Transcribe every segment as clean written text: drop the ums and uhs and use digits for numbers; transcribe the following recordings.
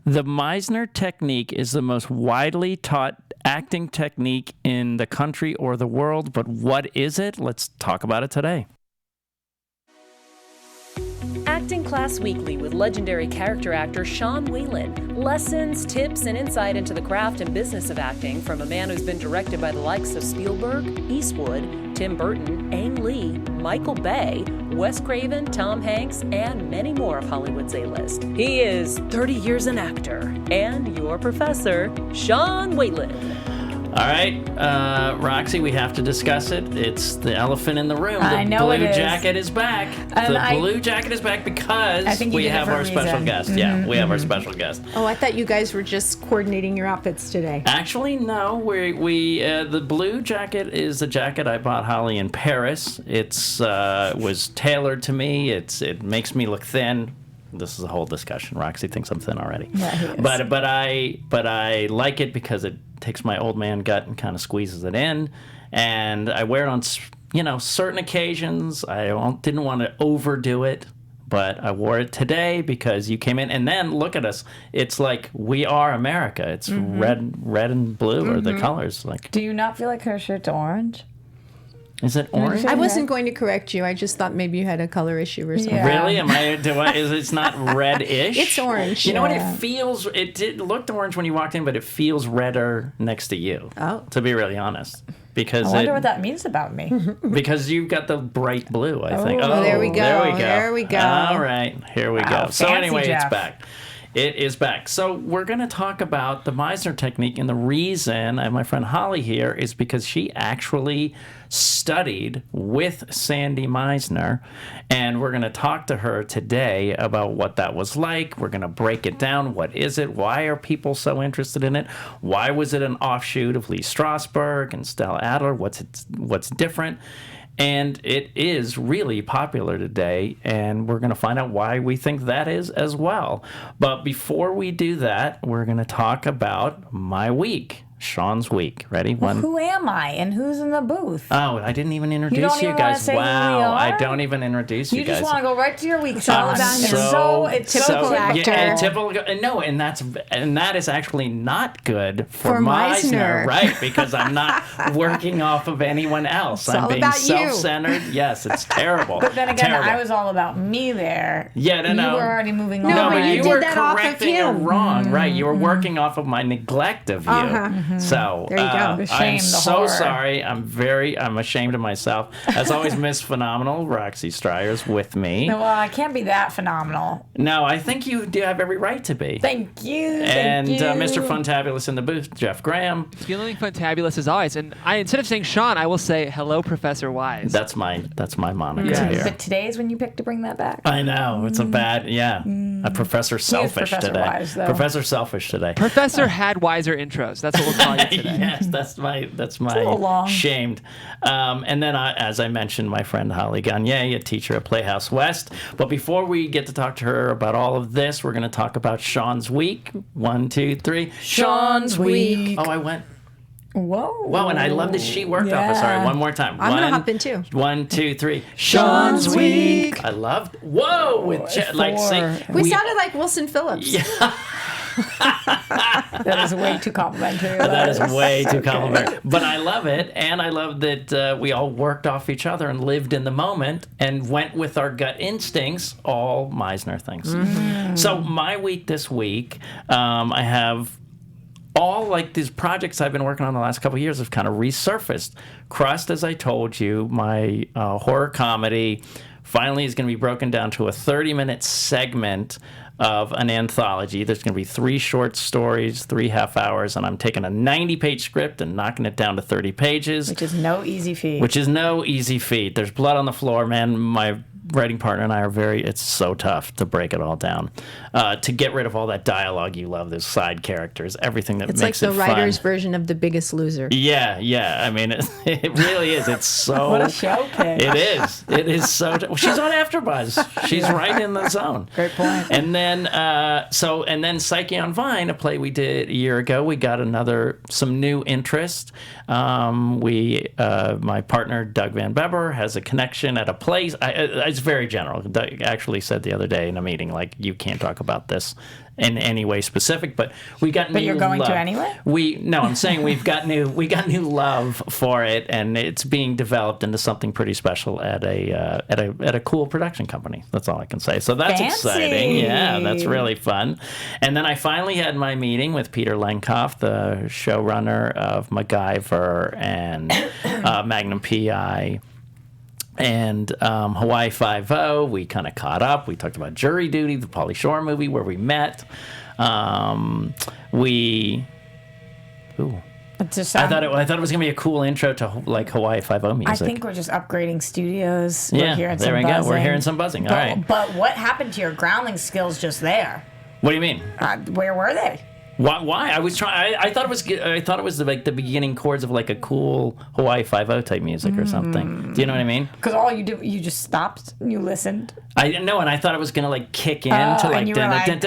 The Meisner Technique is the most widely taught acting technique in the country or the world, but what is it? Let's talk about it today. Acting Class Weekly with legendary character actor Sean Whalen. Lessons, tips, and insight into the craft and business of acting from a man who's been directed by the likes of Spielberg, Eastwood, Tim Burton, Ang Lee, Michael Bay, Wes Craven, Tom Hanks, and many more of Hollywood's A-list. He is 30 years an actor and your professor, Sean Whalen. All right, Roxy, we have to discuss it. It's the elephant in the room. I know blue it is. jacket is back. Blue jacket is back because we have our special guest. Mm-hmm, Yeah, we have our special guest. Oh, I thought you guys were just coordinating your outfits today. Actually, no. The blue jacket is a jacket I bought Holly in Paris. It's was tailored to me. It makes me look thin. This is a whole discussion. Roxy thinks I'm thin already. Yeah, he is. But I like it because it takes my old man gut and kind of squeezes it in, and I wear it on certain occasions. I didn't want to overdo it, but I wore it today because you came in, and then look at us. It's like we are America. It's red and blue are the colors. Like, Do you not feel like her shirt's orange? is it orange? I wasn't going to correct you. I just thought maybe you had a color issue or something. Yeah. Really? It's not red-ish? It's orange. You know what? Yeah. It looked orange when you walked in, but it feels redder next to you. Oh. To be really honest. Because I wonder what that means about me. because you've got the bright blue, I think. Oh, there we go. There we go. All right. Here we Wow, go. So fancy, anyway, Jeff. it's back. It is back. So we're going to talk about the Meisner Technique, and the reason I have my friend Holly here is because she actually studied with Sandy Meisner, and we're going to talk to her today about what that was like. We're going to break it down. What is it? Why are people so interested in it? Why was it an offshoot of Lee Strasberg and Stella Adler? What's different? And it is really popular today, and we're going to find out why we think that is as well. But before we do that, we're going to talk about my week, Sean's week. Ready? Well, who am I and who's in the booth? Oh, I didn't even introduce don't you even wanna guys. say who we Wow, I are? don't even introduce you You guys. just want to go right to your week, Sean. It's typical actor. Typical, no, and that is actually not good for For Meisner, Meisner. right? Because I'm not working off of anyone else. I'm all being about you. self-centered. Yes, it's terrible. But then again, Terrible. I was all about me there. Yeah, no. You were already moving on. No, No, but but you you did were that off of correcting it him. wrong, right? You were working off of my neglect of you. So There you go. The I'm shame, the so horror. sorry. I'm ashamed of myself. As always, Miss Phenomenal Roxy Striar's with me. Well, I can't be that phenomenal. No, I think you do have every right to be. Thank you. And thank you. Mr. Funtabulous in the booth, Jeff Graham. Feeling fantabulous as always, and instead of saying Sean, I will say hello, Professor Wise. That's my moniker here. But today's when you picked to bring that back. I know it's a bad, a Professor Selfish Professor today. Wise, though. Professor Selfish today. Professor had wiser intros. That's what we'll call you today. Yes, that's my little long. shamed. And then, as I mentioned, my friend Holly Gagnier, a teacher at Playhouse West. But before we get to talk to her about all of this, we're going to talk about Sean's week. 1, 2, 3. Sean's week. Oh, I went. Whoa. Wow, and I love that she worked off. Sorry, one more time. I'm going to hop in too. 1, 2, 3. Sean's week. I loved. Whoa, with We sounded like Wilson Phillips. Yeah. That is way too complimentary. That is way too complimentary. But I love it, and I love that we all worked off each other and lived in the moment and went with our gut instincts, all Meisner things. So my week this week, I have all like these projects I've been working on the last couple of years have kind of resurfaced. Crust, as I told you, my horror comedy finally is going to be broken down to a 30-minute segment of an anthology. There's going to be 3 short stories, 3 half hours, and I'm taking a 90-page script and knocking it down to 30 pages. Which is no easy feat. There's blood on the floor, man. My writing partner and I it's so tough to break it all down. To get rid of all that dialogue you love, those side characters, everything that It's like makes it the fun. writer's version of The Biggest Loser. Yeah. I mean, it really is. It's so... What a showcase. It is. It is so... She's on AfterBuzz. She's right in the zone. Great point. And then, Psyche on Vine, a play we did a year ago, we got some new interest. My partner, Doug Van Beber, has a connection at a place. It's very general. Doug actually said the other day in a meeting, like, you can't talk about this in any way specific, but we got new But you're going love. to anyway? I'm saying we got new love for it, and it's being developed into something pretty special at a cool production company. That's all I can say. So that's Fancy. exciting. Yeah, that's really fun. And then I finally had my meeting with Peter Lenkoff, the showrunner of MacGyver and Magnum PI. And Hawaii Five-0, we kind of caught up. We talked about Jury Duty, the Pauly Shore movie where we met. I thought it was gonna be a cool intro to like Hawaii Five-0 music. I think we're just upgrading studios. Yeah, We're hearing there some we buzzing. go. We're hearing some buzzing. All right. But what happened to your groundling skills just there? What do you mean? Where were they? Why? I was trying. I thought it was like the beginning chords of like a cool Hawaii Five-0 type music or something. Do you know what I mean? Because all you did, you just stopped and you listened. I know, and I thought it was gonna like kick into like and you were like, you were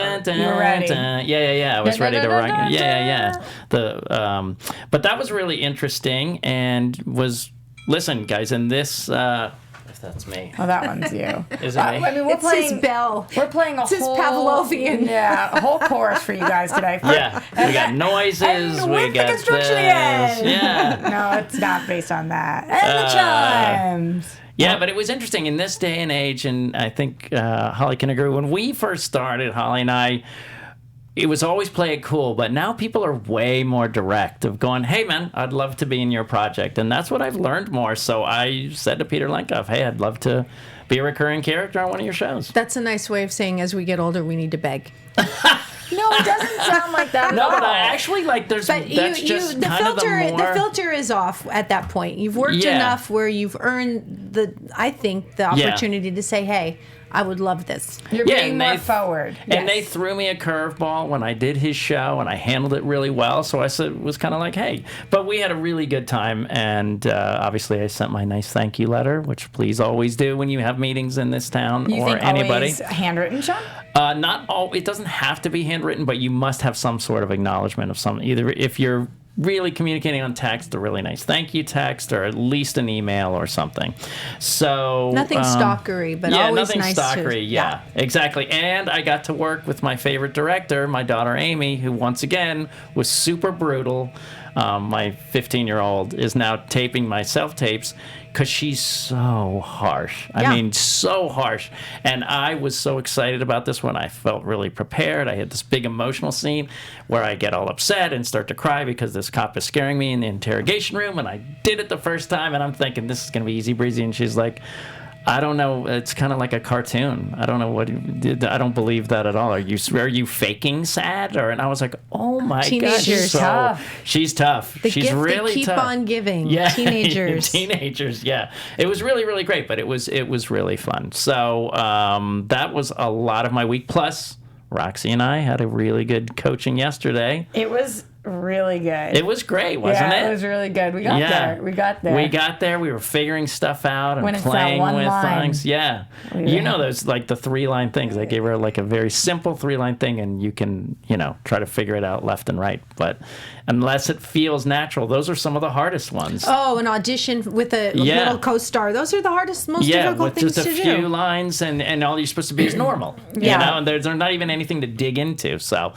ready. Yeah. I was ready to rock. Yeah. But that was really interesting and listen, guys, and this. If that's me. Oh, that one's you. Is it me? I mean, we're playing his bell. We're playing a It's his whole Pavlovian. a whole chorus for you guys today. Yeah, we got noises. And we with the got construction this. again. Yeah. No, it's not based on that. And the chimes. Yeah, but it was interesting in this day and age, and I think Holly can agree. When we first started, Holly and I, it was always play it cool, but now people are way more direct of going, hey, man, I'd love to be in your project. And that's what I've learned more. So I said to Peter Lenkoff, hey, I'd love to be a recurring character on one of your shows. That's a nice way of saying as we get older, we need to beg. No, it doesn't sound like that at No, all. but I actually, like, the filter is off at that point. You've worked enough where you've earned the opportunity to say, hey, I would love this. You're being more forward. And they threw me a curveball when I did his show, and I handled it really well. So I was kind of like, hey. But we had a really good time, and obviously I sent my nice thank you letter, which please always do when you have meetings in this town You or think anybody. Always handwritten, Sean? Not all. It doesn't have to be handwritten, but you must have some sort of acknowledgement of some. Either if you're really communicating on text, a really nice thank you text, or at least an email or something. So nothing stalkery, but always nothing nice stalkery. Yeah, exactly. And I got to work with my favorite director, my daughter Amy, who once again was super brutal. My 15-year-old is now taping my self-tapes because she's so harsh. I mean, so harsh. And I was so excited about this one. I felt really prepared. I had this big emotional scene where I get all upset and start to cry because this cop is scaring me in the interrogation room. And I did it the first time, and I'm thinking, this is going to be easy breezy. And she's like, I don't know. It's kind of like a cartoon. I don't know what. I don't believe that at all. Are you faking sad? And I was like, oh my god, Teenagers. she's tough. The She's gift really they keep tough. on giving. Yeah, Teenagers. Yeah, it was really, really great, but it was really fun. So that was a lot of my week. Plus, Roxy and I had a really good coaching yesterday. It was really good. It was great, wasn't it? Yeah, it was really good. We got there. We got there. We were figuring stuff out and when playing with line. things. Yeah. You know, there's like the 3-line things. I gave her like a very simple 3-line thing, and you can, try to figure it out left and right. But unless it feels natural, those are some of the hardest ones. Oh, an audition with a little co-star. Those are the hardest, most difficult with things just to a do. few lines, and all you're supposed to be is normal. And there's not even anything to dig into. So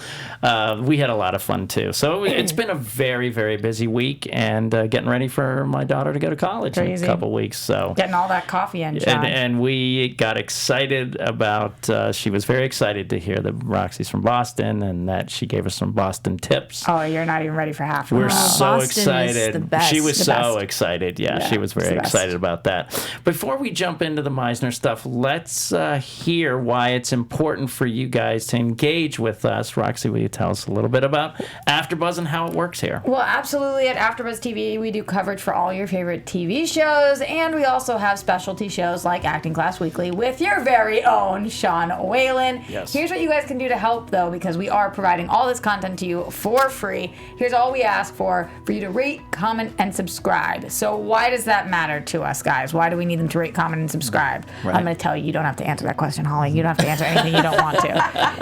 we had a lot of fun too. So it's been a very, very busy week, and getting ready for my daughter to go to college in a couple weeks. So getting all that coffee in, John. And we got excited about. She was very excited to hear that Roxy's from Boston, and that she gave us some Boston tips. Oh, you're not even ready for half of We're them. so Boston excited. is the best. She was The so best. excited. Yeah, she was very excited about that. Before we jump into the Meisner stuff, let's hear why it's important for you guys to engage with us. Roxy, will you tell us a little bit about AfterBuzz and how it works here? Well, absolutely. At AfterBuzz TV, we do coverage for all your favorite TV shows, and we also have specialty shows like Acting Class Weekly with your very own Sean Whalen. Yes. Here's what you guys can do to help, though, because we are providing all this content to you for free. Here's all we ask for you to rate, comment, and subscribe. So why does that matter to us, guys? Why do we need them to rate, comment, and subscribe? Right. I'm going to tell you, you don't have to answer that question, Holly. You don't have to answer anything you don't want to.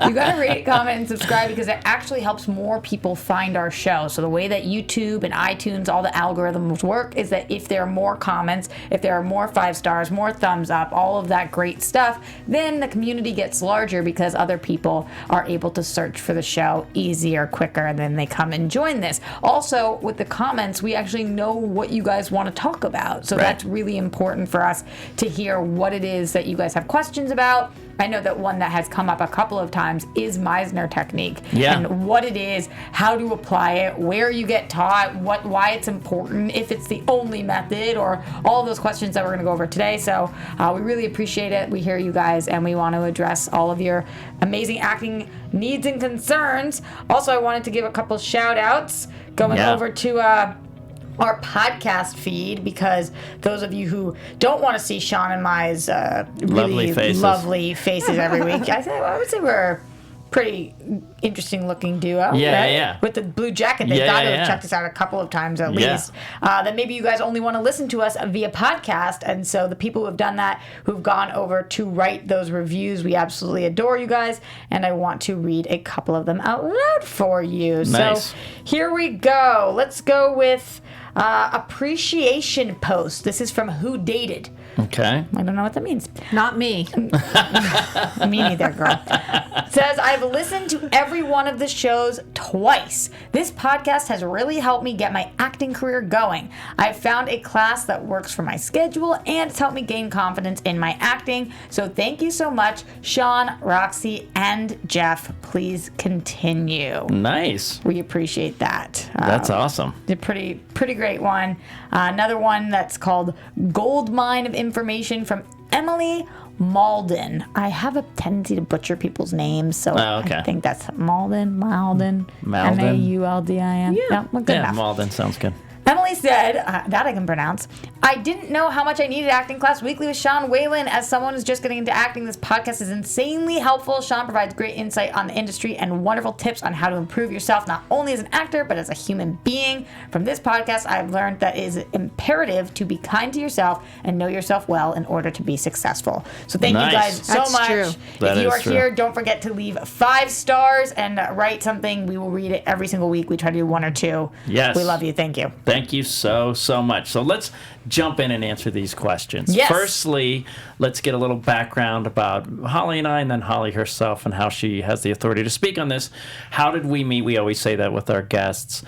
You got to rate, comment, and subscribe because it actually helps more people find our show. So the way that YouTube and iTunes, all the algorithms work is that if there are more comments, if there are more 5 stars, more thumbs up, all of that great stuff, then the community gets larger because other people are able to search for the show easier, quicker, and then they come and join this. Also, with the comments, we actually know what you guys want to talk about. So that's really important for us to hear what it is that you guys have questions about. I know that one that has come up a couple of times is Meisner Technique, and what it is, how to apply it, where you get taught, why it's important, if it's the only method, or all of those questions that we're going to go over today. So we really appreciate it. We hear you guys, and we want to address all of your amazing acting needs and concerns. Also, I wanted to give a couple shout outs going over to our podcast feed, because those of you who don't want to see Sean and Mai's really lovely faces every week, I would say we're a pretty interesting looking duo. Yeah. With the blue jacket, they've got to have checked us out a couple of times at least. Then maybe you guys only want to listen to us via podcast, and so the people who have done that, who've gone over to write those reviews, we absolutely adore you guys, and I want to read a couple of them out loud for you. Nice. So here we go. Let's go with appreciation post. This is from Who Dated. Okay. I don't know what that means. Not me. Me neither, girl. It says, I've listened to every one of the shows twice. This podcast has really helped me get my acting career going. I've found a class that works for my schedule, and it's helped me gain confidence in my acting. So thank you so much, Sean, Roxy, and Jeff. Please continue. Nice. We appreciate that. That's awesome. A pretty great one. Another one that's called Gold Mine of Information from Emily Malden. I have a tendency to butcher people's names, so I think that's Malden. M-A-U-L-D-I-N. Yeah. No, well, good enough. Malden sounds good. Emily said, that I can pronounce, I didn't know how much I needed acting class weekly with Sean Whalen. As someone who's just getting into acting, this podcast is insanely helpful. Sean provides great insight on the industry and wonderful tips on how to improve yourself, not only as an actor, but as a human being. From this podcast, I've learned that it is imperative to be kind to yourself and know yourself well in order to be successful. So thank you guys so That's much. true. If you are here, don't forget to leave 5 stars and write something. We will read it every single week. We try to do 1 or 2. Yes. We love you. Thank you. Thank you so much. So let's jump in and answer these questions. Yes. Firstly, let's get a little background about Holly and I, and then Holly herself and how she has the authority to speak on this. How did we meet? We always say that with our guests.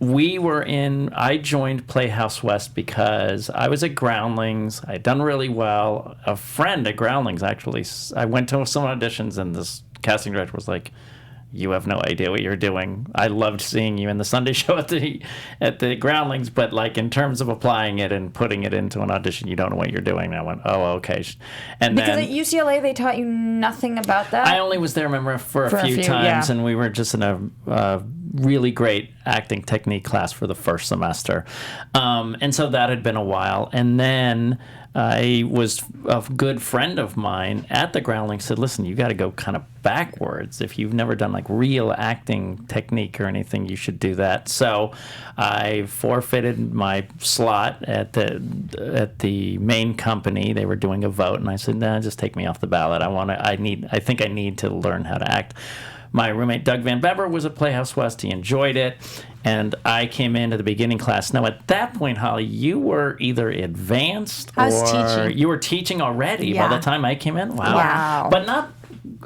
I joined Playhouse West because I was at Groundlings. I'd done really well. A friend at Groundlings, actually, I went to some auditions, and this casting director was like, you have no idea what you're doing. I loved seeing you in the Sunday show at the Groundlings, but like in terms of applying it and putting it into an audition, you don't know what you're doing. And I went, oh, okay. And because then at UCLA, they taught you nothing about that? I only was there, remember, for a few times, and we were just in a really great acting technique class for the first semester. And so that had been a while. And then a good friend of mine at the Groundlings said, listen, you got to go kind of backwards. If you've never done like real acting technique or anything, you should do that. So I forfeited my slot at the main company. They were doing a vote, and I said, nah, just take me off the ballot. I think I need to learn how to act. My roommate, Doug Van Bever, was at Playhouse West. He enjoyed it. And I came into the beginning class. Now, at that point, Holly, you were either advanced I was teaching. You were teaching already by the time I came in? Wow. But not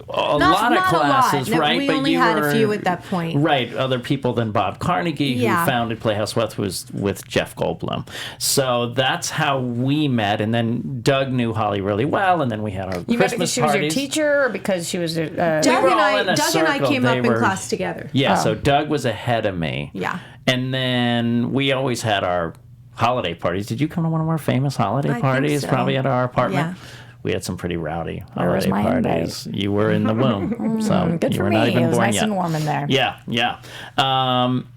a lot of classes, no, right? We but only you had were, a few at that point. Right. Other people than Bob Carnegie, who founded Playhouse West, was with Jeff Goldblum. So that's how we met. And then Doug knew Holly really well. And then we had our You Christmas met because she was your parties. teacher, or because she was Doug and I came up in class together. Yeah, so Doug was ahead of me. Yeah. And then we always had our holiday parties. Did you come to one of our famous holiday parties? so. Probably at our apartment. Yeah. We had some pretty rowdy Where was holiday my parties. You were in the womb, so Good you for were me. not even It was born nice yet. and warm in there. Yeah.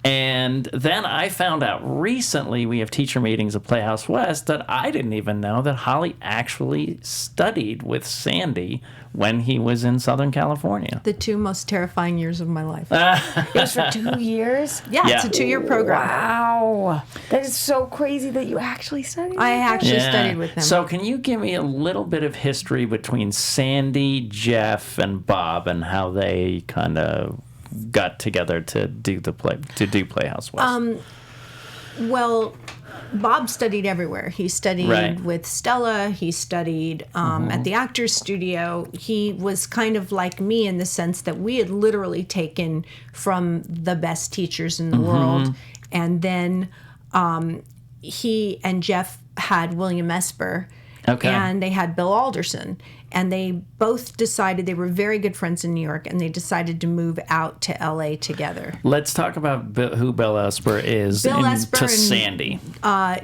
And then I found out recently, we have teacher meetings at Playhouse West, that I didn't even know that Holly actually studied with Sandy when he was in Southern California. The 2 most terrifying years of my life. It was for 2 years? Yeah, it's a 2-year program. Wow. That is so crazy that you actually studied I with him. actually studied with him. So can you give me a little bit of history between Sandy, Jeff, and Bob, and how they kind of got together to do Playhouse West? Well, Bob studied everywhere. He studied Right. with Stella. He studied at the Actors Studio. He was kind of like me in the sense that we had literally taken from the best teachers in the world. And then he and Jeff had William Esper. Okay. And they had Bill Alderson. And they both decided, they were very good friends in New York, and they decided to move out to L.A. together. Let's talk about who Bill Esper is Bill Esper to Sandy.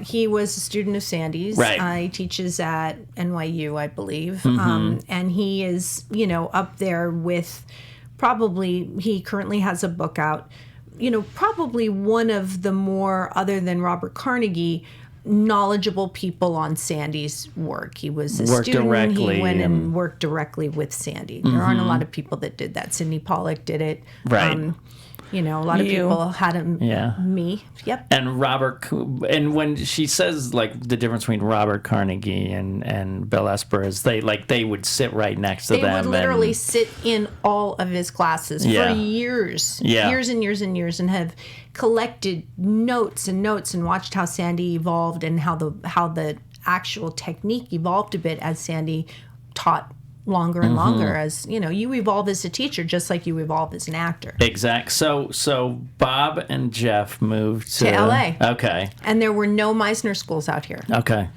He was a student of Sandy's. Right. He teaches at NYU, I believe. And he is, up there with he currently has a book out, probably one of the more, other than Robert Carnegie, knowledgeable people on Sandy's work. He was a student. Directly, he went and worked directly with Sandy. There aren't a lot of people that did that. Sidney Pollack did it. Right. A lot of people had him. Yeah. Me. Yep. And when she says like the difference between Robert Carnegie and Bill Esper is they would sit right next to them. They would literally sit in all of his classes for years. Yeah. Years and years and years, and have collected notes and notes and watched how Sandy evolved and how the actual technique evolved a bit as Sandy taught longer and longer, as you evolve as a teacher just like you evolve as an actor. Exact. So Bob and Jeff moved to LA. Okay. And there were no Meisner schools out here. Okay.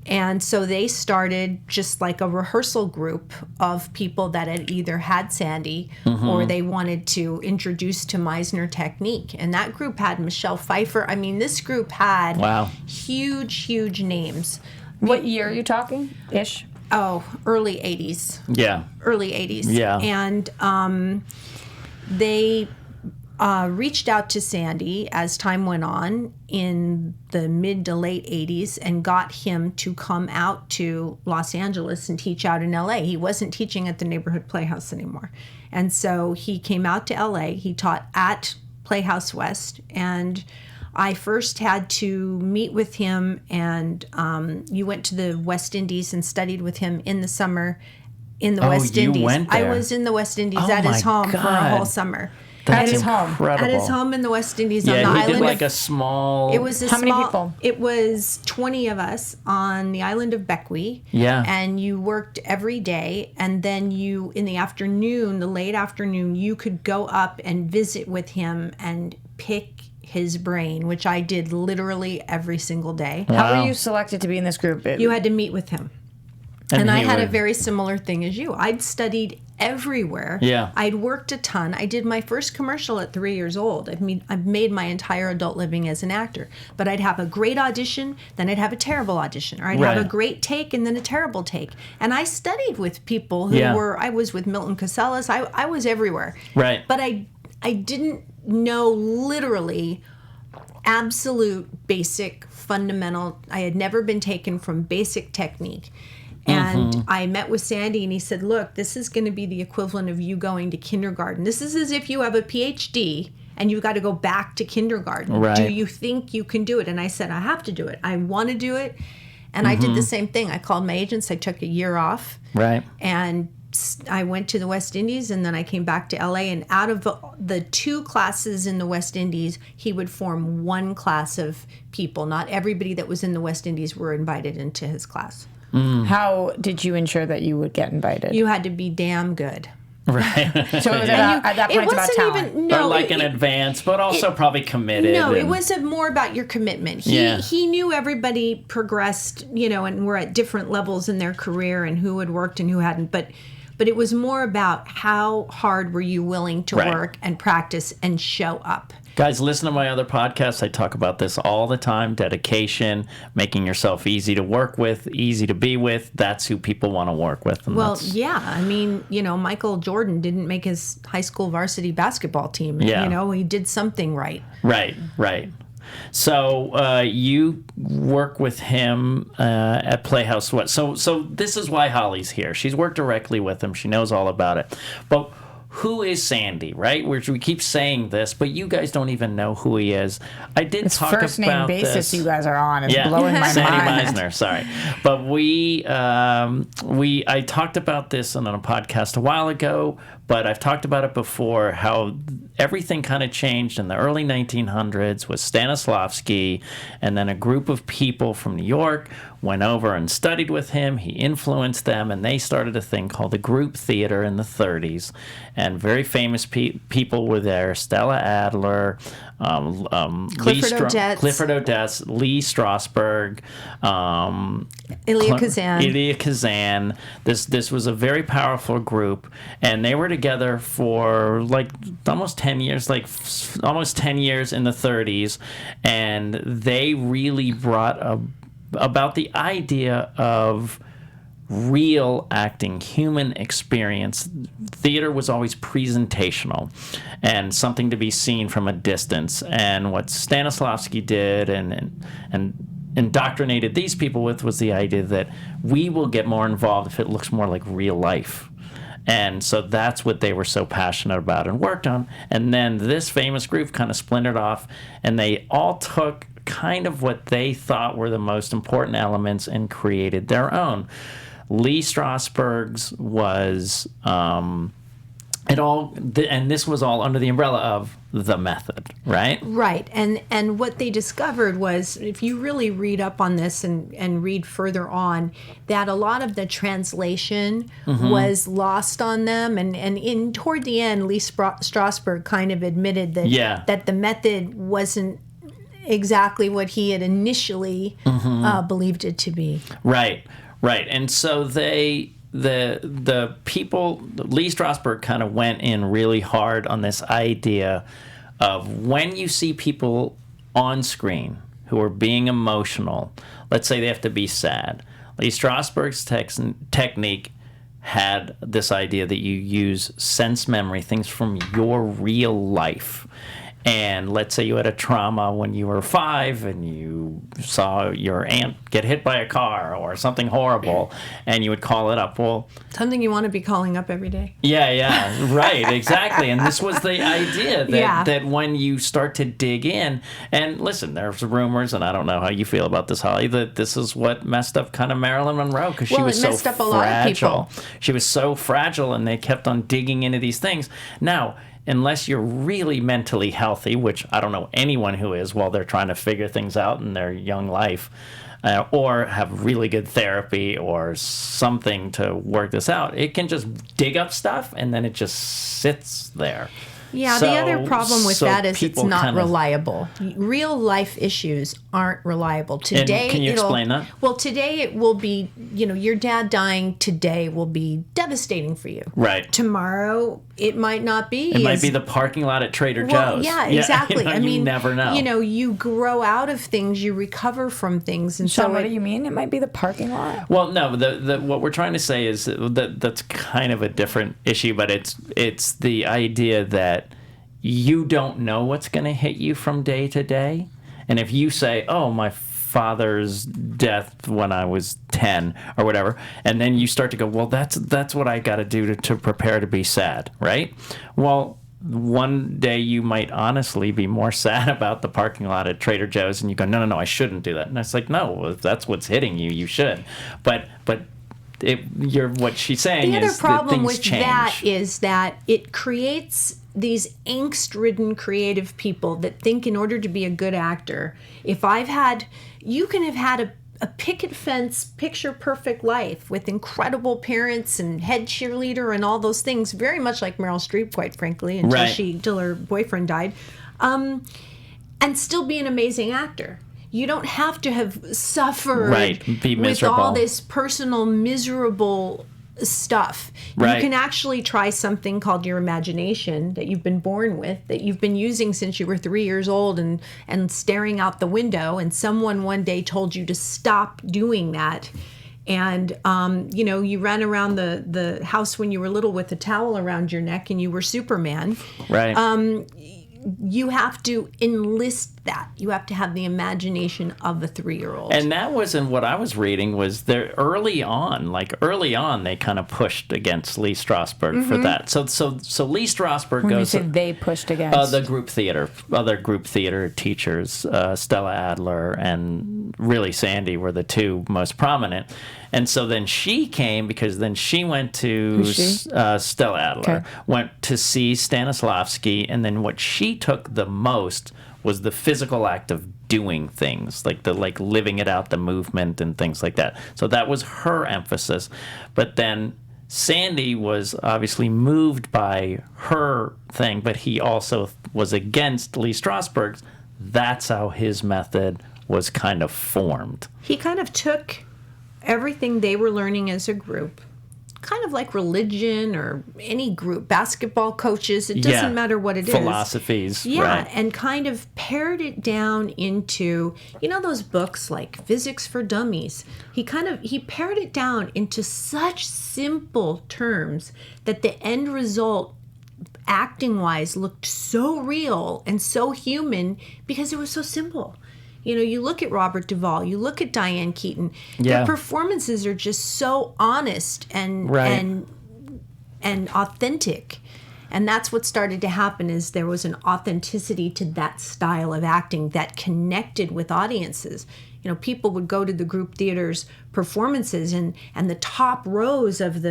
And so they started just like a rehearsal group of people that had either had Sandy or they wanted to introduce to Meisner Technique. And that group had Michelle Pfeiffer. I mean, this group had huge names. What year are you talking? Ish. Oh, early 80s. Yeah. Early 80s. Yeah. And they reached out to Sandy as time went on in the mid to late 80s and got him to come out to Los Angeles and teach out in LA. He wasn't teaching at the neighborhood Playhouse anymore. And so he came out to LA. He taught at Playhouse West, and I first had to meet with him, and you went to the West Indies and studied with him in the summer in the West you Indies. went there. I was in the West Indies Oh at his my home for a God. whole summer. That's At his home. incredible. At his home in the West Indies on the Yeah, he island did like of, a small. it was a How many small, people? It was 20 of us on the island of Bequia. Yeah. And you worked every day, and then you, in the afternoon, the late afternoon, you could go up and visit with him and pick his brain, which I did literally every single day. How Wow. were you selected to be in this group? You had to meet with him. And I he had a would- very similar thing as you. I'd studied everywhere. Yeah. I'd worked a ton. I did my first commercial at 3 years old. I've made my entire adult living as an actor. But I'd have a great audition, then I'd have a terrible audition. Or I'd have Right. a great take and then a terrible take. And I studied with people who Yeah. I was with Milton Casellas. I was everywhere. Right. But I didn't know literally absolute basic fundamental. I had never been taken from basic technique. And I met with Sandy, and he said, look, this is going to be the equivalent of you going to kindergarten. This is as if you have a PhD and you've got to go back to kindergarten. Right. Do you think you can do it? And I said, I have to do it. I want to do it. And I did the same thing. I called my agents. I took a year off. Right. And I went to the West Indies, and then I came back to LA. And out of the 2 classes in the West Indies, he would form 1 class of people. Not everybody that was in the West Indies were invited into his class. How did you ensure that you would get invited? You had to be damn good. Right. So it was at that point, it's about talent. or like in advance, but also probably committed. No, it and- was more about your commitment. He knew everybody progressed, and were at different levels in their career and who had worked and who hadn't. But it was more about how hard were you willing to Right. work and practice and show up. Guys, listen to my other podcasts. I talk about this all the time. Dedication, making yourself easy to work with, easy to be with. That's who people want to work with. And Well, that's- yeah. I mean, Michael Jordan didn't make his high school varsity basketball team. Yeah. He did something right. Right. So you work with him at Playhouse West. So this is why Holly's here. She's worked directly with him. She knows all about it. But who is Sandy, right? We keep saying this, but you guys don't even know who he is. I did This talk first name about basis this. you guys are on is blowing my Sandy mind. Meisner, sorry. But I talked about this on a podcast a while ago, but I've talked about it before, how everything kind of changed in the early 1900s with Stanislavski, and then a group of people from New York went over and studied with him. He influenced them, and they started a thing called the group theater in the 30s. And very famous people were there: Stella Adler, Clifford Odets, Lee Strasberg, Elia Kazan. This was a very powerful group, and they were together for like almost 10 years, almost 10 years in the 30s, and they really brought about the idea of real acting, human experience. Theater was always presentational and something to be seen from a distance. And what Stanislavski did and indoctrinated these people with was the idea that we will get more involved if it looks more like real life. And so that's what they were so passionate about and worked on. And then this famous group kind of splintered off, and they all took kind of what they thought were the most important elements and created their own. Lee Strasberg's was and this was all under the umbrella of the method, right? Right. And what they discovered was, if you really read up on this and read further on, that a lot of the translation was lost on them. And toward the end, Lee Strasberg kind of admitted that that the method wasn't exactly what he had initially believed it to be. Right. And so the people, Lee Strasberg kind of went in really hard on this idea of when you see people on screen who are being emotional, let's say they have to be sad. Lee Strasberg's technique had this idea that you use sense memory, things from your real life. And let's say you had a trauma when you were 5 and you saw your aunt get hit by a car or something horrible, and you would call it up. Well, something you want to be calling up every day. Yeah, right, exactly. And this was the idea that when you start to dig in, and listen, there's rumors, and I don't know how you feel about this, Holly, that this is what messed up kind of Marilyn Monroe, because she was so fragile. Well, it messed up a lot of people. She was so fragile, and they kept on digging into these things. Now, unless you're really mentally healthy, which I don't know anyone who is while they're trying to figure things out in their young life, or have really good therapy or something to work this out, it can just dig up stuff and then it just sits there. Yeah, the other problem with that is it's not reliable. Real life issues aren't reliable. Today, and can you explain that? Well, today it will be, your dad dying today will be devastating for you. Right. Tomorrow, it might not be. It might be the parking lot at Trader Joe's. Yeah, exactly. You never know. You grow out of things, you recover from things. And so what do you mean? It might be the parking lot? Well, no, what we're trying to say is that's kind of a different issue, but it's the idea that you don't know what's going to hit you from day to day. And if you say, oh, my father's death when I was 10 or whatever, and then you start to go, well, that's what I got to do to prepare to be sad, right? Well, one day you might honestly be more sad about the parking lot at Trader Joe's, and you go, no, I shouldn't do that. And it's like, no, if that's what's hitting you, you should. But what she's saying is the other problem with change. That is that it creates these angst-ridden creative people that think in order to be a good actor, you can have had a picket fence, picture-perfect life with incredible parents and head cheerleader and all those things, very much like Meryl Streep, quite frankly, until her boyfriend died, and still be an amazing actor. You don't have to have suffered with all this personal, miserable stuff. Right. You can actually try something called your imagination that you've been born with, that you've been using since you were 3 years old and staring out the window, and someone one day told you to stop doing that. And, you ran around the house when you were little with a towel around your neck and you were Superman. Right. You have to enlist that. You have to have the imagination of a 3-year-old. And that wasn't what I was reading. Was there early on, they kind of pushed against Lee Strasberg for that. So Lee Strasberg when goes. You say they pushed against the group theater, other group theater teachers, Stella Adler and really Sandy were the two most prominent. And so then she came because then she went to Who's she? Stella Adler, Okay. went to see Stanislavski, and then what she took the most was the physical act of doing things, like living it out, the movement and things like that. So that was her emphasis. But then Sandy was obviously moved by her thing, but he also was against Lee Strasberg's. That's how his method was kind of formed. He kind of took everything they were learning as a group, kind of like religion or any group, basketball coaches, it doesn't matter what it is. Philosophies. Yeah, right. and kind of pared it down into, those books like Physics for Dummies. He pared it down into such simple terms that the end result, acting-wise, looked so real and so human because it was so simple. You look at Robert Duvall, you look at Diane Keaton, their performances are just so honest and authentic. And that's what started to happen, is there was an authenticity to that style of acting that connected with audiences. People would go to the group theater's performances, and the top rows of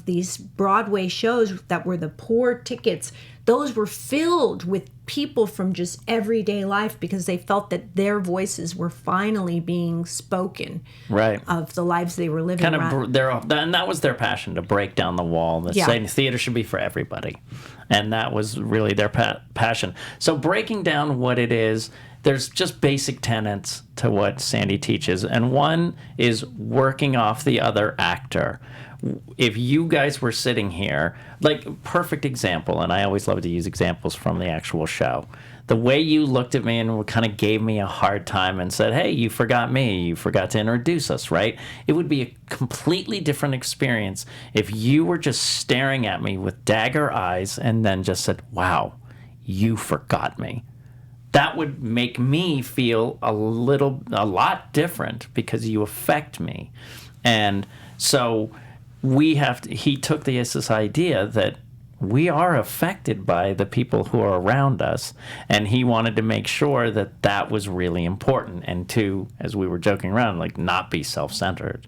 these Broadway shows that were the poor tickets, those were filled with people from just everyday life because they felt that their voices were finally being spoken, right, of the lives they were living. And that was their passion, to break down the wall, to say theater should be for everybody, and that was really their passion. So breaking down what it is, there's just basic tenets to what Sandy teaches, and one is working off the other actor. If you guys were sitting here, perfect example, and I always love to use examples from the actual show. The way you looked at me and kind of gave me a hard time and said, hey, you forgot me, you forgot to introduce us, right? It would be a completely different experience if you were just staring at me with dagger eyes and then just said, wow, you forgot me. That would make me feel a lot different because you affect me. And so he took this idea that we are affected by the people who are around us, and he wanted to make sure that that was really important, and to, as we were joking around, not be self-centered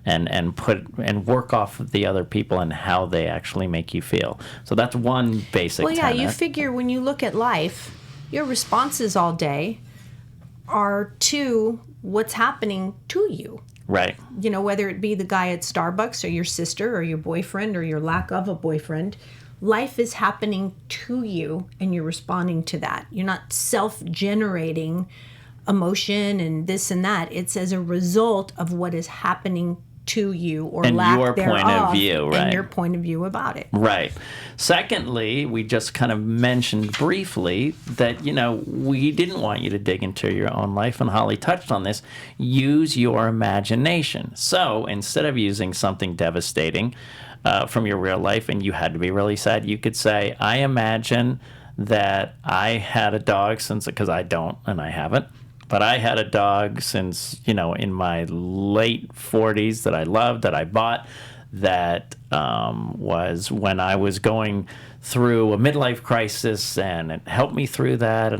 and work off of the other people and how they actually make you feel. So that's one basic tenet. You figure when you look at life, your responses all day are to what's happening to you. Right. Whether it be the guy at Starbucks or your sister or your boyfriend or your lack of a boyfriend, life is happening to you and you're responding to that. You're not self-generating emotion and this and that. It's as a result of what is happening to you or and lack your thereof, point of view, right? And your point of view about it. Right. Secondly, we just kind of mentioned briefly that, we didn't want you to dig into your own life, and Holly touched on this. Use your imagination. So instead of using something devastating from your real life and you had to be really sad, you could say, I imagine that I had a dog because I don't and I haven't. But I had a dog since, in my late 40s that I loved, that I bought, that was when I was going through a midlife crisis, and it helped me through that,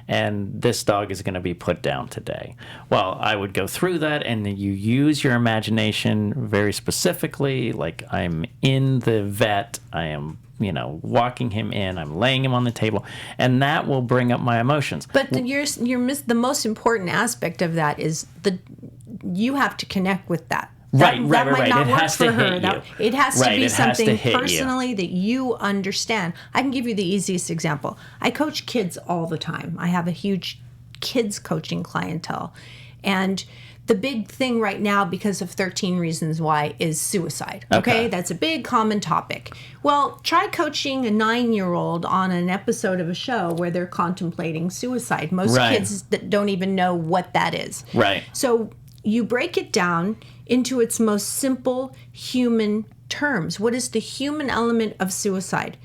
and this dog is going to be put down today. Well, I would go through that, and then you use your imagination very specifically, like I'm in the vet, I am walking him in, I'm laying him on the table, and that will bring up my emotions. But the most important aspect of that is you have to connect with that. That might not work for her. It has to be something personally that you understand. I can give you the easiest example. I coach kids all the time. I have a huge kids coaching clientele, and the big thing right now, because of 13 Reasons Why, is suicide. Okay? That's a big common topic. Well, try coaching a 9-year-old on an episode of a show where they're contemplating suicide. Most kids don't even know what that is. Right. So you break it down into its most simple human terms. What is the human element of suicide?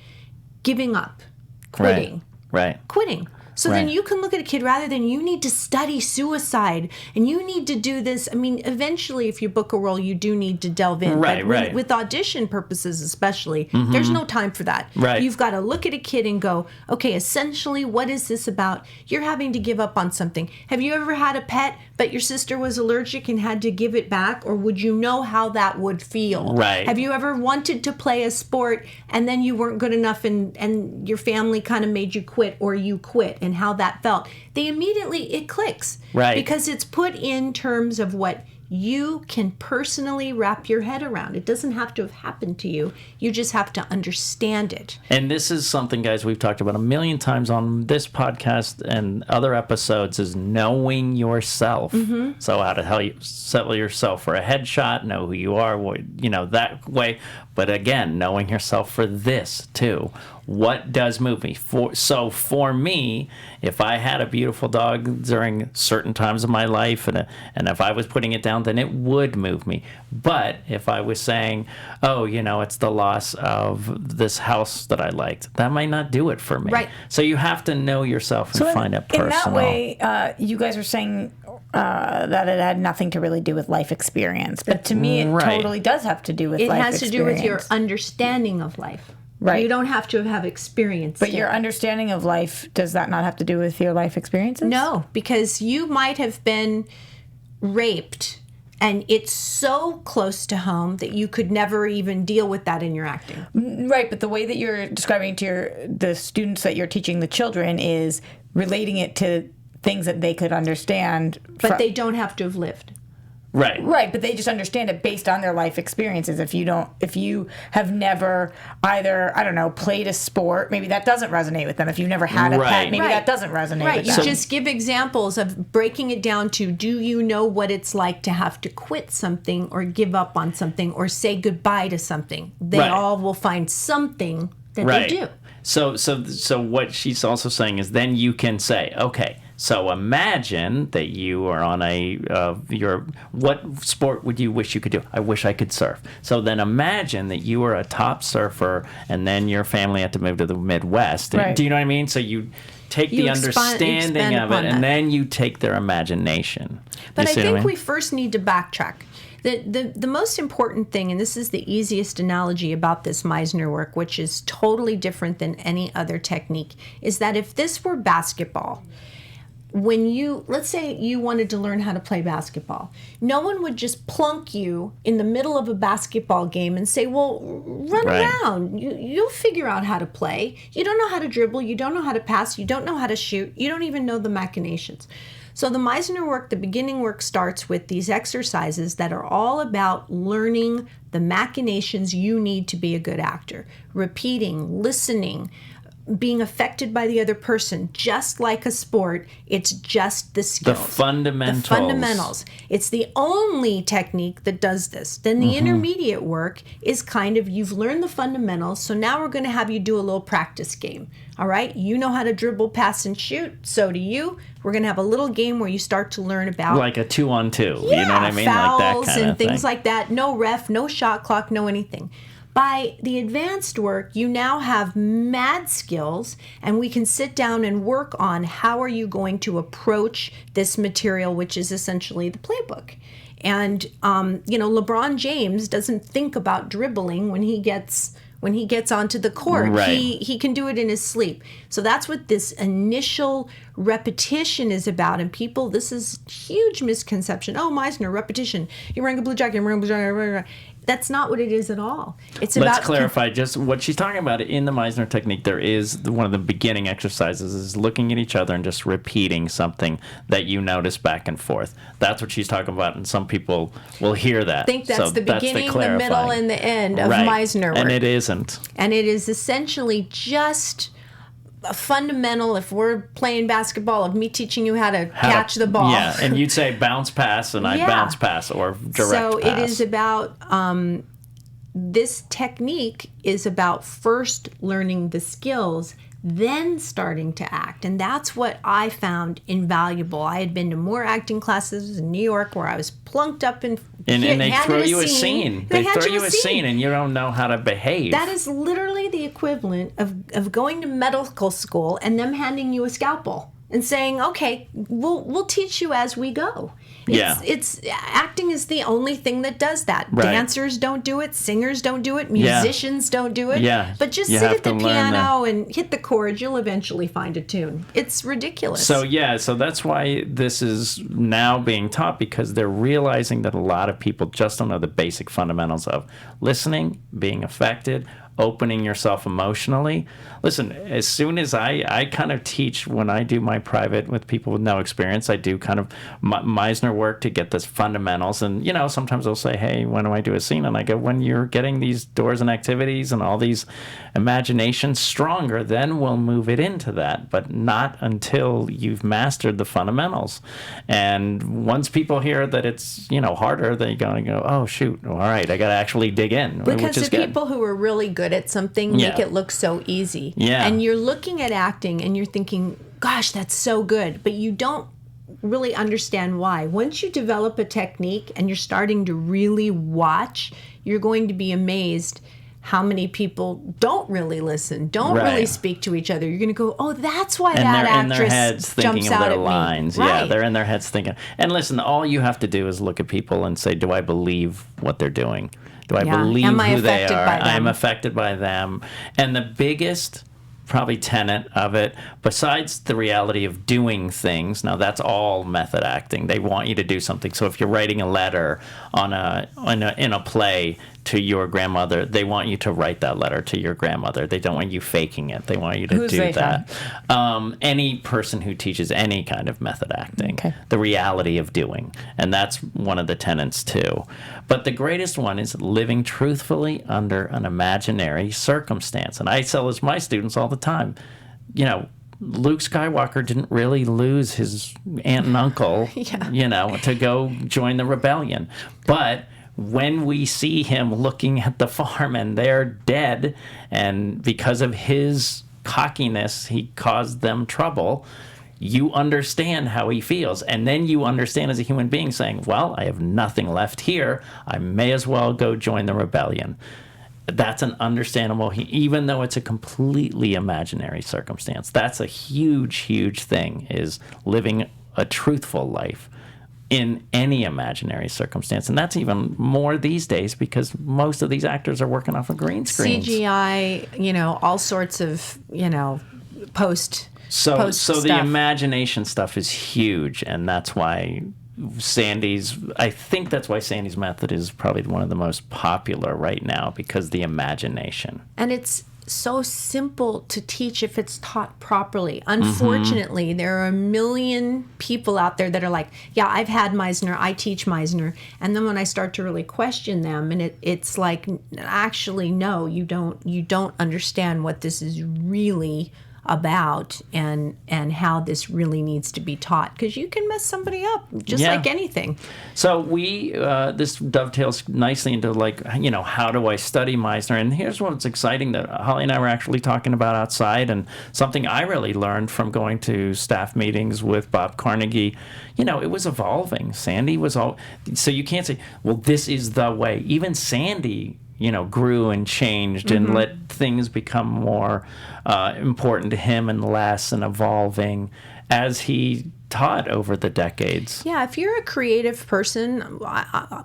Giving up. Quitting. Right. Quitting. So then you can look at a kid rather than you need to study suicide and you need to do this. I mean, eventually, if you book a role, you do need to delve in. Right, but with audition purposes especially, there's no time for that. Right. You've got to look at a kid and go, okay, essentially, what is this about? You're having to give up on something. Have you ever had a pet, but your sister was allergic and had to give it back? Or would you know how that would feel? Right. Have you ever wanted to play a sport and then you weren't good enough and your family kind of made you quit, or you quit, and how that felt? It clicks. Right. Because it's put in terms of what you can personally wrap your head around. It doesn't have to have happened to you. You just have to understand it. And this is something, guys, we've talked about a million times on this podcast and other episodes, is knowing yourself. So how to settle yourself for a headshot, know who you are, that way. But again, knowing yourself for this too. What does move me? So for me, if I had a beautiful dog during certain times of my life, and if I was putting it down, then it would move me. But if I was saying, oh, it's the loss of this house that I liked, that might not do it for me. Right. So you have to know yourself and find it personal. In that way, you guys were saying that it had nothing to really do with life experience. But to me, it totally does have to do with life experience. It has to do with your understanding of life. Right. You don't have to have experienced But it. your understanding of life, does that not have to do with your life experiences? No, because you might have been raped and it's so close to home that you could never even deal with that in your acting. Right, but the way that you're describing to the students that you're teaching the children is relating it to things that they could understand. But they don't have to have lived. Right, but they just understand it based on their life experiences. If you have never either, I don't know, played a sport, maybe that doesn't resonate with them. If you've never had a pet, maybe that doesn't resonate with them. You just give examples of breaking it down to, do you know what it's like to have to quit something or give up on something or say goodbye to something? They all will find something that they do. So what she's also saying is then you can say, okay, so imagine that you are on what sport would you wish you could do? I wish I could surf. So then imagine that you were a top surfer and then your family had to move to the Midwest. Right. Do you know what I mean? So you take the understanding of it and then you take their imagination. But I think we first need to backtrack. The most important thing, and this is the easiest analogy about this Meisner work, which is totally different than any other technique, is that if this were basketball, let's say you wanted to learn how to play basketball, no one would just plunk you in the middle of a basketball game and say, well, run around. You'll figure out how to play. You don't know how to dribble. You don't know how to pass. You don't know how to shoot. You don't even know the machinations. So the Meisner work, the beginning work, starts with these exercises that are all about learning the machinations you need to be a good actor. Repeating, listening, being affected by the other person. Just like a sport, it's just the skills. The fundamentals. It's the only technique that does this. Then the intermediate work is kind of, you've learned the fundamentals, so now we're going to have you do a little practice game. All right? You know how to dribble, pass, and shoot. So do you. We're going to have a little game where you start to learn about... Like a 2-on-2. Yeah, you know what I mean? Fouls like that kind and of things thing. like that. No ref, no shot clock, no anything. By the advanced work, you now have mad skills, and we can sit down and work on how are you going to approach this material, which is essentially the playbook. And, LeBron James doesn't think about dribbling when he gets onto the court. Right. He can do it in his sleep. So that's what this initial repetition is about. And people, this is huge misconception. Oh, Meisner, repetition. You're wearing a blue jacket, I'm wearing a blue jacket. That's not what it is at all. It's about... Let's clarify just what she's talking about. In the Meisner technique, there is one of the beginning exercises is looking at each other and just repeating something that you notice back and forth. That's what she's talking about, and some people will hear that. I think that's the beginning, the middle, and the end of Meisner work. And it isn't. And it is essentially just a fundamental, if we're playing basketball, of me teaching you how to catch the ball. Yeah, and you'd say bounce pass, and I bounce pass, or direct pass. So it is about, this technique is about first learning the skills, then starting to act. And that's what I found invaluable. I had been to more acting classes in New York where I was plunked up in And they handed throw you a scene. They hand throw you you a scene and you don't know how to behave. That is literally the equivalent of going to medical school and them handing you a scalpel and saying, okay, we'll teach you as we go. It's acting is the only thing that does that. Right. Dancers don't do it, singers don't do it, musicians don't do it. Yeah. But just You sit have at the to learn piano and hit the chords, you'll eventually find a tune. It's ridiculous. So that's why this is now being taught, because they're realizing that a lot of people just don't know the basic fundamentals of listening, being affected, opening yourself emotionally. Listen, as soon as I kind of teach when I do my private with people with no experience, I do kind of Meisner work to get this fundamentals. And, sometimes they'll say, hey, when do I do a scene? And I go, when you're getting these doors and activities and all these imaginations stronger, then we'll move it into that, but not until you've mastered the fundamentals. And once people hear that it's, harder, they're going to go, oh, shoot, all right, I got to actually dig in. Because the people who are really good at something make it look so easy. Yeah. And you're looking at acting and you're thinking, gosh, that's so good. But you don't really understand why. Once you develop a technique and you're starting to really watch, you're going to be amazed how many people don't really listen, don't really speak to each other. You're going to go, oh, that's why that actress in their heads thinking jumps of out their at lines. me. Right. Yeah, they're in their heads thinking. And listen, all you have to do is look at people and say, do I believe what they're doing? Do I believe Am I who they affected are? by them? I am affected by them. And the biggest probably tenet of it, besides the reality of doing things, now that's all method acting. They want you to do something. So if you're writing a letter in a play to your grandmother, they want you to write that letter to your grandmother. They don't want you faking it. They want you to do that. Any person who teaches any kind of method acting, the reality of doing. And that's one of the tenets too. But the greatest one is living truthfully under an imaginary circumstance. And I tell this to my students all the time. Luke Skywalker didn't really lose his aunt and uncle, to go join the rebellion. But when we see him looking at the farm and they're dead, and because of his cockiness, he caused them trouble, you understand how he feels. And then you understand as a human being saying, well, I have nothing left here. I may as well go join the rebellion. That's an understandable, even though it's a completely imaginary circumstance. That's a huge, huge thing, is living a truthful life in any imaginary circumstance. And that's even more these days because most of these actors are working off of green screens. CGI, all sorts of, post So stuff. The imagination stuff is huge, and that's why I think that's why Sandy's method is probably one of the most popular right now, because the imagination. And it's so simple to teach if it's taught properly. Unfortunately, there are a million people out there that are like, yeah, I've had Meisner, I teach Meisner. And then when I start to really question them, and it's like, actually, no, you don't understand what this is really about and how this really needs to be taught, because you can mess somebody up just like anything. So we this dovetails nicely into how do I study Meisner? And here's what's exciting that Holly and I were actually talking about outside, and something I really learned from going to staff meetings with Bob Carnegie. It was evolving. Sandy was so you can't say, well, this is the way. Even Sandy grew and changed and let things become more important to him and less, and evolving as he taught over the decades. Yeah, if you're a creative person,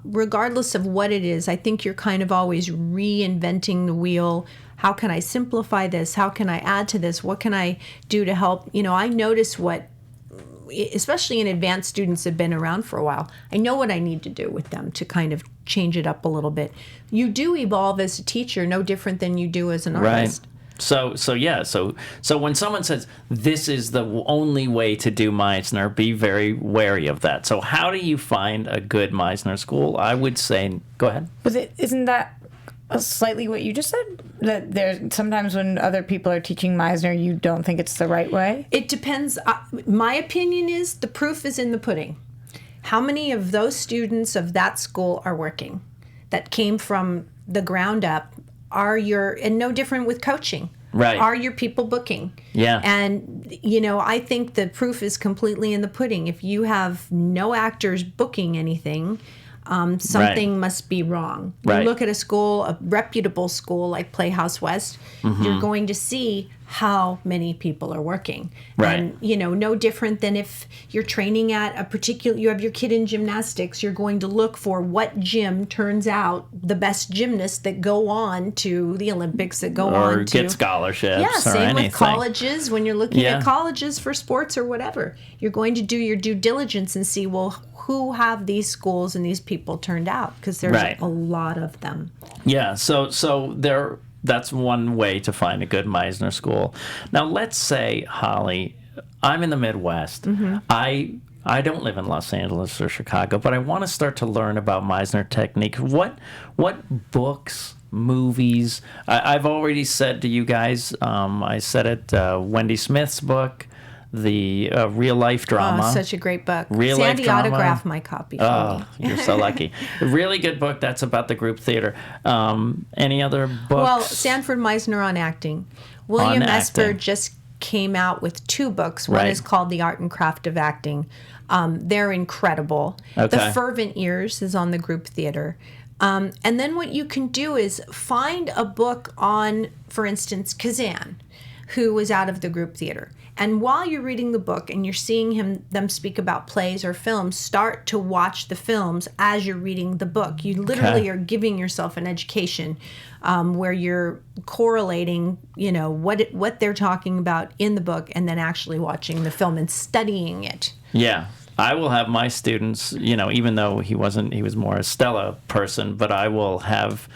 regardless of what it is, I think you're kind of always reinventing the wheel. How can I simplify this? How can I add to this? What can I do to help? I notice especially in advanced students have been around for a while, I know what I need to do with them to kind of change it up a little bit. You do evolve as a teacher, no different than you do as an artist. So when someone says this is the only way to do Meisner, be very wary of that. So how do you find a good Meisner school? I would say, go ahead. Isn't that slightly what you just said? That there's sometimes when other people are teaching Meisner, you don't think it's the right way? It depends. My opinion is the proof is in the pudding. How many of those students of that school are working that came from the ground up? And no different with coaching. Right. Are your people booking? Yeah. And, I think the proof is completely in the pudding. If you have no actors booking anything, something must be wrong. You Right. look at a school, a reputable school like Playhouse West, you're going to see how many people are working. Right. And, no different than if you're training at a particular, you have your kid in gymnastics, you're going to look for what gym turns out the best gymnasts that go on to the Olympics, that go Or on to get scholarships yeah, or same anything. with colleges. When you're looking Yeah. at colleges for sports or whatever, you're going to do your due diligence and see, well, who have these schools and these people turned out? Because there's Right. a lot of them. Yeah, so there. That's one way to find a good Meisner school. Now, let's say, Holly, I'm in the Midwest. I don't live in Los Angeles or Chicago, but I want to start to learn about Meisner Technique. What books, movies? I've already said to you guys. I said it. Wendy Smith's book, the real life drama. Oh, such a great book. Real life Sandy drama. autographed my copy for Oh, me. you're so lucky. A really good book. That's about the group theater. Any other books? Well, Sanford Meisner on acting. William On Esper acting. just came out with 2 books. One Right. is called The Art and Craft of Acting. They're incredible. Okay. The Fervent Ears is on the group theater. And then what you can do is find a book on, for instance, Kazan, who was out of the group theater. And while you're reading the book and you're seeing them speak about plays or films, start to watch the films as you're reading the book. You literally are giving yourself an education where you're correlating, what they're talking about in the book and then actually watching the film and studying it. Yeah. I will have my students, even though he was more a Stella person, but I will have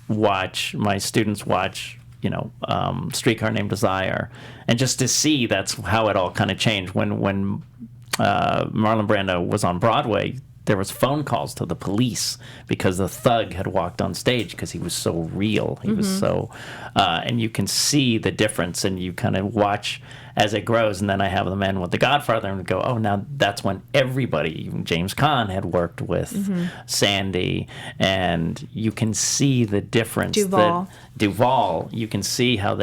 my students watch, Streetcar Named Desire, and just to see that's how it all kind of changed. When Marlon Brando was on Broadway, there was phone calls to the police because the thug had walked on stage because he was so real. He was so, and you can see the difference, and you kind of watch as it grows. And then I have them end with The Godfather and go, oh, now that's when everybody, even James Caan, had worked with Sandy, and you can see the difference. Duvall, you can see how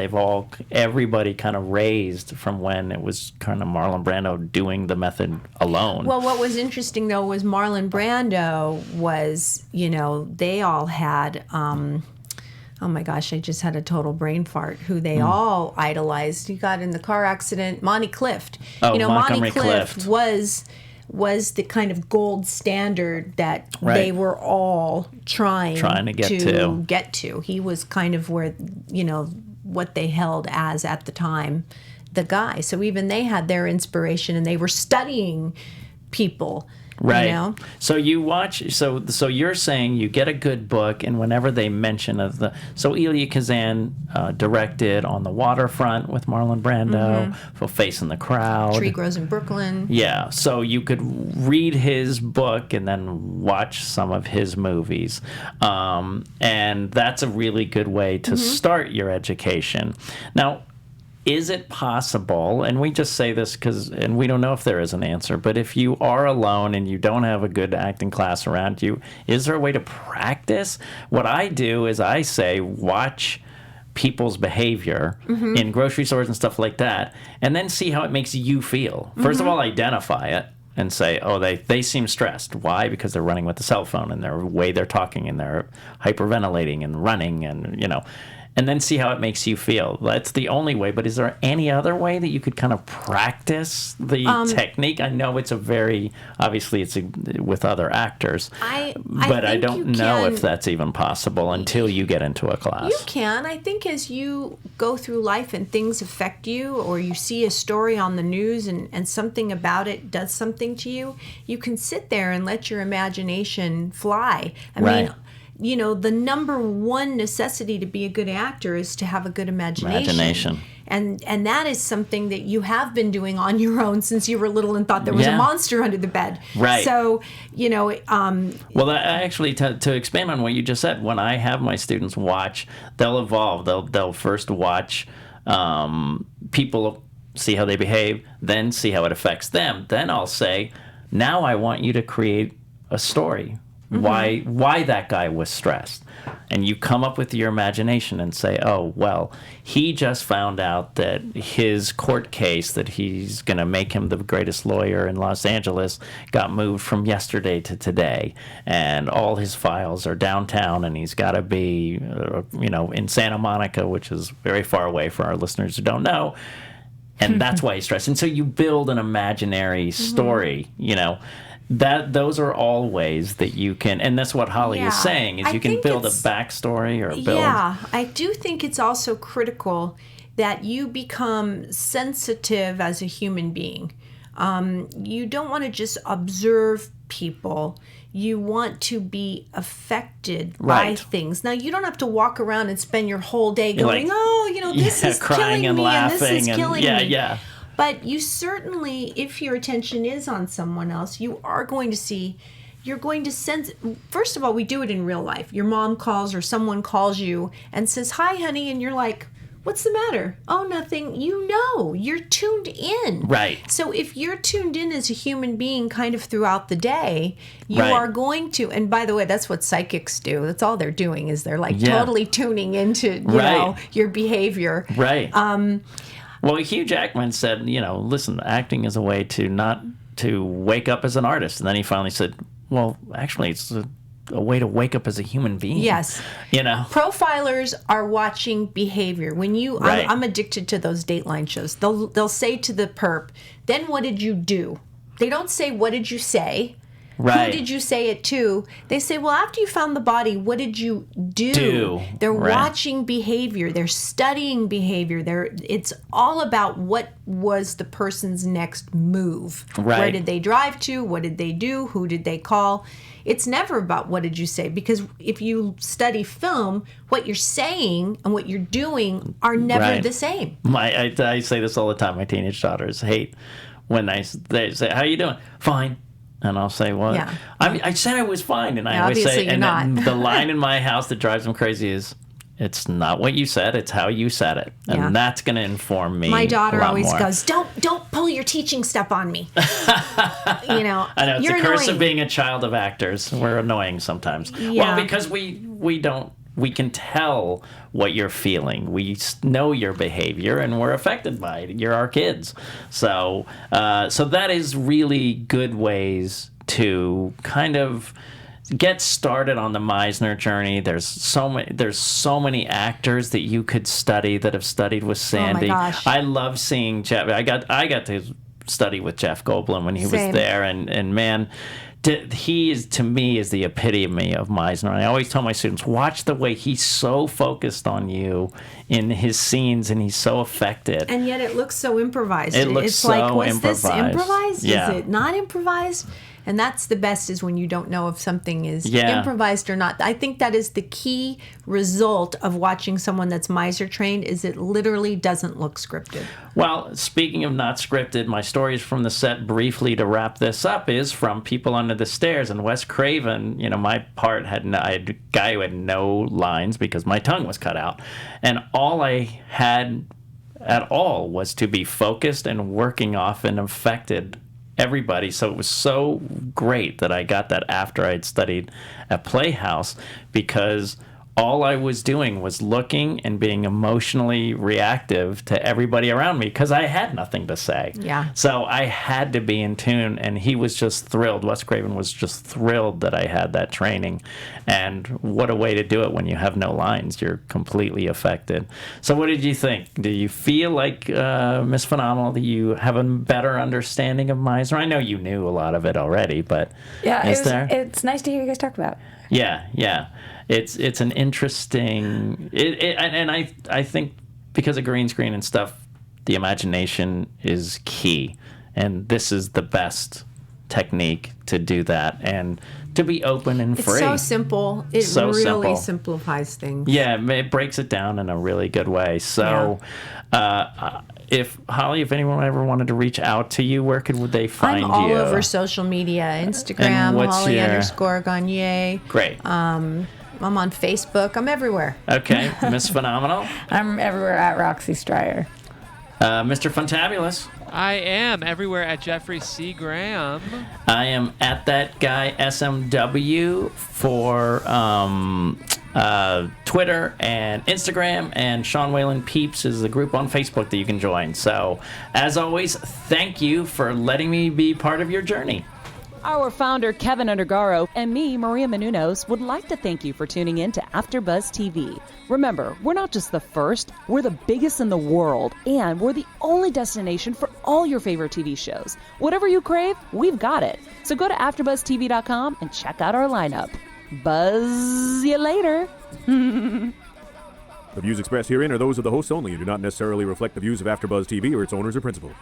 everybody kind of raised from when it was kind of Marlon Brando doing the method alone. Well, what was interesting, though, was Marlon Brando was, they all had, oh my gosh, I just had a total brain fart, who they all idolized. He got in the car accident, Monty Clift. Oh, Monty Montgomery Clift Clift. was the kind of gold standard that Right. they were all trying to get to. He was kind of where, what they held as at the time, the guy. So even they had their inspiration and they were studying people. Right. So you watch. So you're saying you get a good book, and whenever they mention so Elia Kazan directed On the Waterfront with Marlon Brando, for Facing the Crowd. Tree Grows in Brooklyn. Yeah. So you could read his book and then watch some of his movies, and that's a really good way to start your education. Now, is it possible, and we just say this and we don't know if there is an answer, but if you are alone and you don't have a good acting class around you, is there a way to practice? What I do is I say, watch people's behavior in grocery stores and stuff like that, and then see how it makes you feel. First of all, identify it and say, oh, they seem stressed. Why? Because they're running with the cell phone, and the way they're talking, and they're hyperventilating and running, and and then see how it makes you feel. That's the only way, but is there any other way that you could kind of practice the technique? I know it's obviously it's with other actors, but I don't know if that's even possible until you get into a class. You can. I think as you go through life and things affect you, or you see a story on the news and something about it does something to you, you can sit there and let your imagination fly. I mean, the number one necessity to be a good actor is to have a good imagination. And that is something that you have been doing on your own since you were little and thought there was a monster under the bed. Right. So, well, actually, to expand on what you just said, when I have my students watch, they'll evolve. They'll first watch people, see how they behave, then see how it affects them. Then I'll say, now I want you to create a story why that guy was stressed. And you come up with your imagination and say, oh, well, he just found out that his court case that he's going to make him the greatest lawyer in Los Angeles got moved from yesterday to today. And all his files are downtown, and he's got to be, in Santa Monica, which is very far away for our listeners who don't know. And that's why he's stressed. And so you build an imaginary story, those are all ways that you can, and that's what Holly is saying, is you can build a backstory or build. Yeah, I do think it's also critical that you become sensitive as a human being. You don't want to just observe people. You want to be affected by things. Now, you don't have to walk around and spend your whole day going, this is crying killing and me laughing and this is killing me. Yeah. But you certainly, if your attention is on someone else, you're going to sense. First of all, we do it in real life. Your mom calls or someone calls you and says, "Hi, honey," and you're like, "What's the matter?" "Oh, nothing." You're tuned in. Right. So if you're tuned in as a human being kind of throughout the day, you are going to, and by the way, that's what psychics do. That's all they're doing, is they're totally tuning into, your behavior. Right. Well, Hugh Jackman said, listen, acting is a way to wake up as an artist. And then he finally said, well, actually, it's a way to wake up as a human being. Yes. Profilers are watching behavior. When I'm addicted to those Dateline shows. They'll say to the perp, "Then what did you do?" They don't say, "What did you say?" Right. Who did you say it to? They say, well, after you found the body, what did you do? They're watching behavior. They're studying behavior. It's all about what was the person's next move. Right. Where did they drive to? What did they do? Who did they call? It's never about what did you say, because if you study film, what you're saying and what you're doing are never the same. I say this all the time. My teenage daughters hate when they say, "How you doing?" "Fine." And I'll say, "Well, I said I was fine." And I always say, and then the line in my house that drives them crazy is, "It's not what you said, it's how you said it." And that's going to inform me. My daughter always more. goes, don't pull your teaching stuff on me. I know, it's the curse of being a child of actors. We're annoying sometimes. Yeah. Well, because we can tell what you're feeling. We know your behavior, and we're affected by it. You're our kids. So that is really good ways to kind of get started on the Meisner journey. There's so many actors that you could study that have studied with Sandy. Oh my gosh. I love seeing Jeff. I got to study with Jeff Goldblum when he was there, and man, he is, to me, is the epitome of Meisner. And I always tell my students, watch the way he's so focused on you in his scenes, and he's so affected. And yet it looks so improvised. It's so like, was improvised. this improvised? Yeah. Is it not improvised? And that's the best, is when you don't know if something is improvised or not. I think that is the key result of watching someone that's Meisner trained, is it literally doesn't look scripted. Well, speaking of not scripted, my stories from the set, briefly to wrap this up, is from People Under the Stairs. And Wes Craven, my part I had a guy who had no lines because my tongue was cut out. And all I had at all was to be focused and working off and affected everybody. So it was so great that I got that after I'd studied at Playhouse, because all I was doing was looking and being emotionally reactive to everybody around me, because I had nothing to say. Yeah. So I had to be in tune, and he was just thrilled. Wes Craven was just thrilled that I had that training. And what a way to do it when you have no lines. You're completely affected. So what did you think? Do you feel like, Miss Phenomenal, that you have a better understanding of Meisner? I know you knew a lot of it already, but it's nice to hear you guys talk about it. Yeah. It's an interesting, and I think because of green screen and stuff, the imagination is key, and this is the best technique to do that and to be open and free. It's so simple. It so really simple. Simplifies things. Yeah, it breaks it down in a really good way. So, if anyone ever wanted to reach out to you, where would they find you? I'm all over social media, Instagram, Holly_Gagnier. Great. I'm on Facebook. I'm everywhere. Okay, Miss Phenomenal. I'm everywhere at Roxy Striar. Mr. Funtabulous. I am everywhere at Jeffrey C. Graham. I am at that guy SMW for Twitter and Instagram, and Sean Whalen Peeps is the group on Facebook that you can join. So, as always, thank you for letting me be part of your journey. Our founder, Keven Undergaro, and me, Maria Menounos, would like to thank you for tuning in to AfterBuzz TV. Remember, we're not just the first, we're the biggest in the world, and we're the only destination for all your favorite TV shows. Whatever you crave, we've got it. So go to AfterBuzzTV.com and check out our lineup. Buzz you later. The views expressed herein are those of the hosts only and do not necessarily reflect the views of AfterBuzz TV or its owners or principals.